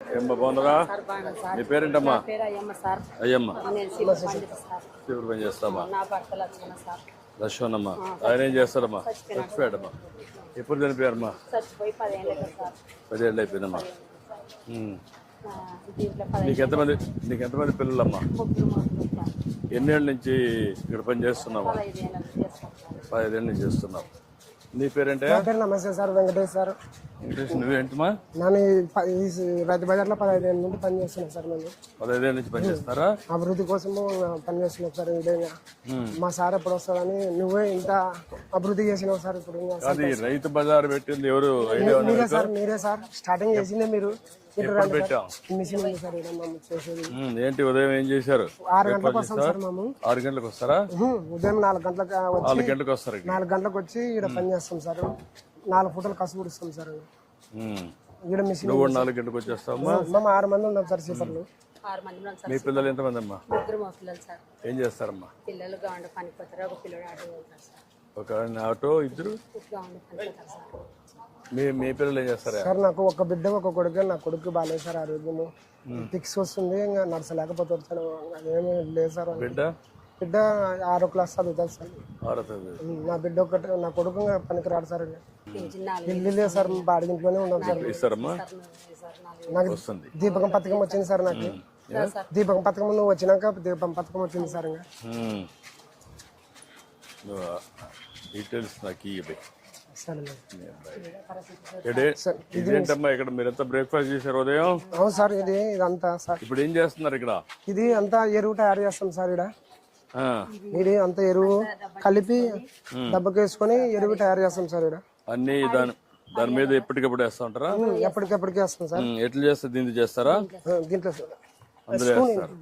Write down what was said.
ఏమ్మా బాగున్నారా? నీ పేరేంటమ్మా? అయ్యమ్మ. ఎవరు పని చేస్తామా? లక్ష్మణమ్మా. ఆయన ఏం చేస్తారమ్మా? చచ్చిపోయాడమ్మా. ఎప్పుడు చనిపోయారమ్మా? 10 ఏళ్ళు అయిపోయిందమ్మా. నీకెంతమంది పిల్లలమ్మా? ఎన్నేళ్ళ నుంచి ఇక్కడ పని చేస్తున్నావా? 15 ఏళ్ళ నుంచి చేస్తున్నావు. నీ పేరేంటే? నమస్తే సార్, వెంకటేష్ సార్. వెంకటేష్, నువ్వేంటమ్మా? నేను రైతు బజార్లో 15 ఏళ్ళ నుండి పని చేస్తున్నాను సార్. నేను 15 ఏళ్ళ నుంచి పని చేస్తున్నారా? అభివృద్ధి కోసము పని చేస్తున్నాం సార్. ఇదేగా మా సార్ ఎప్పుడు వస్తాడని, నువ్వే ఇంత అభివృద్ధి చేసినావు సార్. ఇప్పుడు అది రైతు బజార్ పెట్టింది ఎవరు? మీరే సార్ స్టార్టింగ్ చేసిందే మీరు. పెట్టాం మిషన్ ఉంది సార్ చేసేది. ఏంటి ఉదయం ఏం చేశారు? 6 గంటలకు వస్తాం సార్ మేము. 6 గంటలకు వస్తారా? ఉదయం 4 గంటలకు 4 గంటలకు వస్తారు. 4 గంటలకు వచ్చి ఇక్కడ పని చేస్తాం సార్. 4 పూటలు కసు పుడుస్తాం సార్. ఇక్కడ మిషన్ 4 గంటలకు వచ్చేస్తామా? మేము 6 మంది ఉన్నాం సార్ సీపర్లు. మీ పిల్లలు ఎంతమంది అమ్మా? సార్. ఏం చేస్తారమ్మా? పిల్లలు గౌండ పనికి పోతారు, ఒక పిల్లడు ఆటో వెళ్తారు సార్. ఒక ఆటో, ఇద్దరు గౌండ పనికి పోతారు సార్. మీ పిల్లలు ఏం చేస్తారా? సార్ నాకు ఒక బిడ్డ ఒక కొడుకు. నా కొడుకు బాగాలేదు సార్, ఆరోగ్యము ఫిక్స్ వస్తుంది, ఇంకా నడచలేకపోతాడు సార్. ఏమీ లేదు సార్. బిడ్డ 6వ క్లాస్ చదువుతారు సార్. నా బిడ్డ ఒకటి, నా కొడుకు పనికి రాడు సార్. ఇల్లు లేదు సార్, బాడిగింట్లోనే ఉన్నాం సార్. నాకు దీపకం పథకం వచ్చింది సార్. నాకు దీపకం పథకం నువ్వు వచ్చినాక దీపం పథకం వచ్చింది సార్. ఇంకా డీటెయిల్స్ నాకు ఇదేంటమ్మా ఇక్కడ మీరంతా బ్రేక్ఫాస్ట్ చేశారు ఉదయం? అవును సార్. ఇదంతా సార్ ఇప్పుడు ఏం చేస్తున్నారు ఇక్కడ? ఇది అంతా ఎరువు తయారు చేస్తాం సార్. ఇది అంతా ఎరువు కలిపి దెబ్బకేసుకొని ఎరువు తయారు చేస్తాం సార్. ఇక్కడ అన్ని దాని మీద ఎప్పటికప్పుడు వేస్తా ఉంటారా? ఎప్పటికెప్పటికి వేస్తాం సార్. ఎట్లా చేస్తారు? దీంట్లో చేస్తారా? దీంట్లో అందులో వేస్తారు.